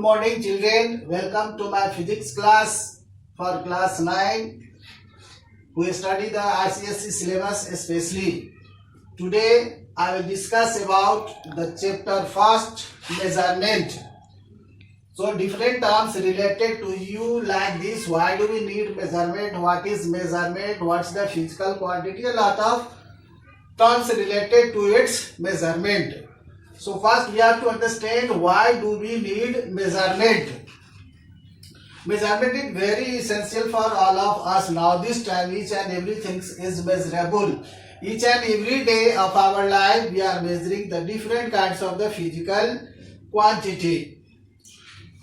morning children, welcome to my physics class for class 9. We study the ICSE syllabus especially. Today I will discuss about the chapter first, measurement. So different terms related to you like this. Why do we need measurement? What is measurement? What's the physical quantity? A lot of terms related to its measurement. So first we have to understand why do we need measurement. Measurement is very essential for all of us. Now this time each and everything is measurable. Each and every day of our life we are measuring the different kinds of the physical quantity.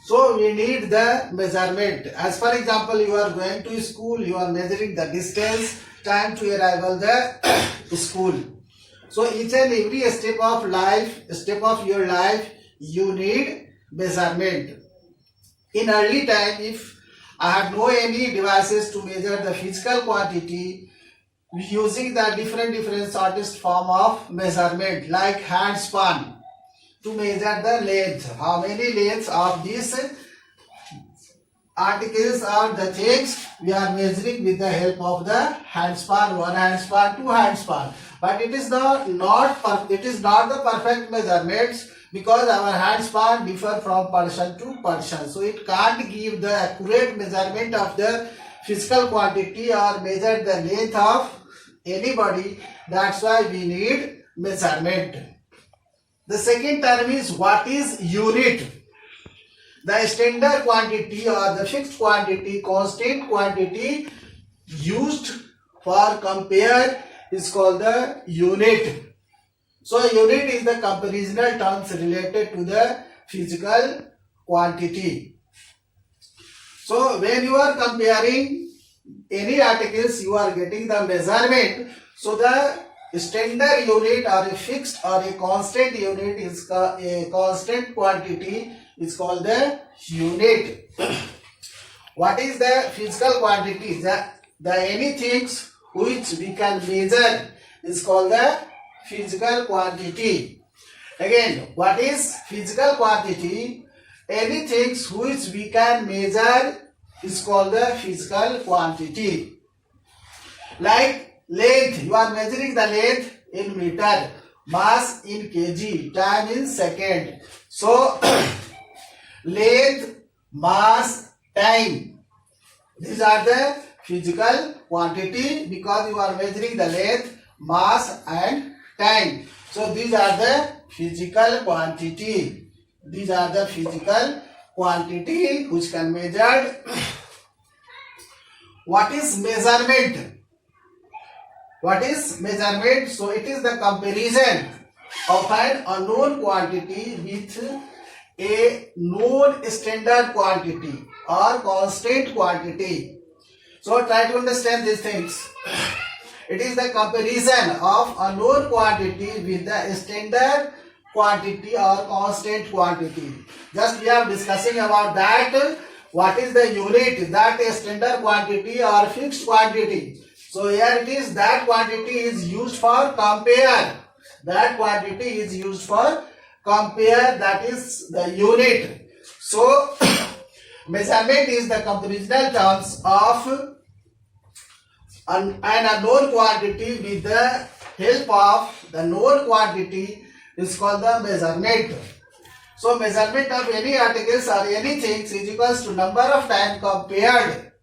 So we need the measurement. As for example, you are going to school, you are measuring the distance, time to arrival the school. So each and every step of your life, you need measurement. In early time, if I had no any devices to measure the physical quantity, using the different shortest form of measurement like hand span to measure the length. How many lengths of these articles or the things we are measuring with the help of the hand span, one hand span, two hand span. But it is not the perfect measurements because our hand span differ from person to person. So it can't give the accurate measurement of the physical quantity or measure the length of anybody. That's why we need measurement. The second term is what is unit. The standard quantity or the fixed quantity, constant quantity used for compare is called the unit. So unit is the comparisonal terms related to the physical quantity. So when you are comparing any articles, you are getting the measurement. So the standard unit or a fixed or a constant unit is a constant quantity is called the unit. What is the physical quantity? The anything which we can measure is called the physical quantity. Again, what is physical quantity? Anything which we can measure is called the physical quantity. Like length, you are measuring the length in meter, mass in kg, time in second. So length, mass, time, these are the physical quantity because you are measuring the length, mass and time. So these are the physical quantity. These are the physical quantity which can be measured. What is measurement? What is measurement? So it is the comparison of an unknown quantity with a known standard quantity or constant quantity. So try to understand these things. It is the comparison of unknown quantity with the standard quantity or constant quantity. Just we are discussing about that. What is the unit? That is standard quantity or fixed quantity. So here it is that quantity is used for compare. That quantity is used for compare. That is the unit. So measurement is the comparisonal terms of an unknown quantity with the help of the known quantity is called the measurement. So measurement of any articles or anything is equals to number of times compared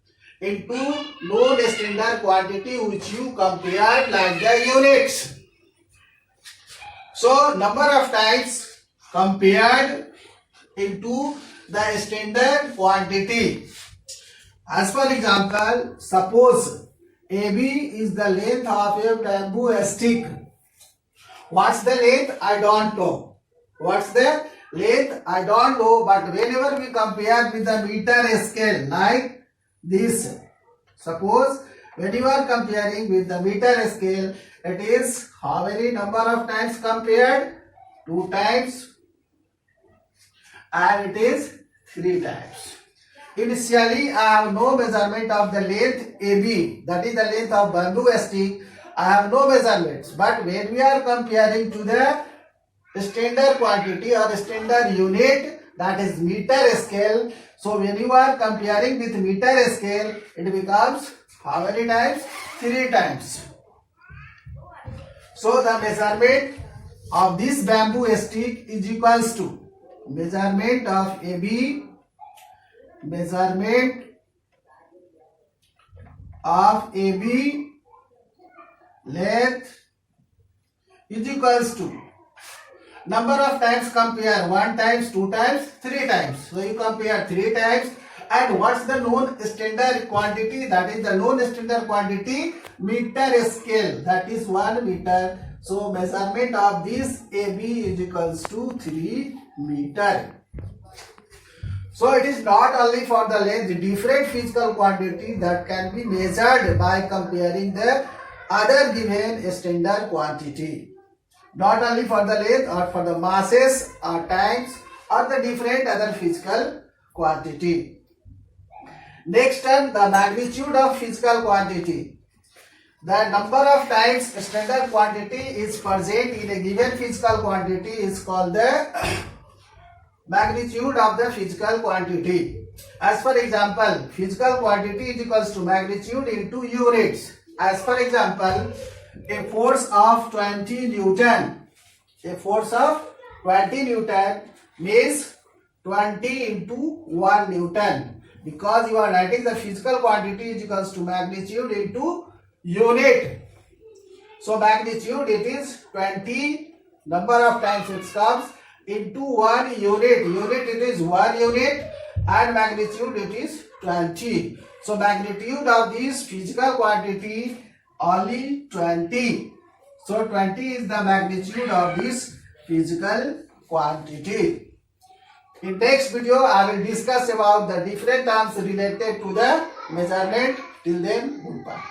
into known standard quantity which you compared like the units. So number of times compared into the standard quantity. As for example, suppose AB is the length of a bamboo stick. What's the length? I don't know. What's the length? I don't know. But whenever we compare with the meter scale like this, suppose when you are comparing with the meter scale, it is how many number of times compared? 2 times, and it is 3 times. Initially, I have no measurement of the length AB, that is the length of bamboo stick. I have no measurements. But when we are comparing to the standard quantity or standard unit, that is meter scale. So when you are comparing with meter scale, it becomes how many times? 3 times. So the measurement of this bamboo stick is equals to measurement of AB, length is equals to number of times compare 1 times, 2 times, 3 times. So you compare 3 times. And what's the known standard quantity? That is the known standard quantity meter scale, that is 1 meter. So measurement of this AB is equals to 3 meter. So it is not only for the length, different physical quantity that can be measured by comparing the other given standard quantity. Not only for the length or for the masses or times or the different other physical quantity. Next term, the magnitude of physical quantity. The number of times standard quantity is present in a given physical quantity is called the magnitude of the physical quantity. As for example, physical quantity is equals to magnitude into units. As for example, a force of 20 Newton. A force of 20 Newton means 20 into 1 Newton. Because you are writing the physical quantity is equals to magnitude into unit. So magnitude it is 20, number of times it comes into 1 unit. Unit it is 1 unit and magnitude it is 20. So magnitude of this physical quantity only 20. So 20 is the magnitude of this physical quantity. In next video, I will discuss about the different terms related to the measurement. Till then, goodbye.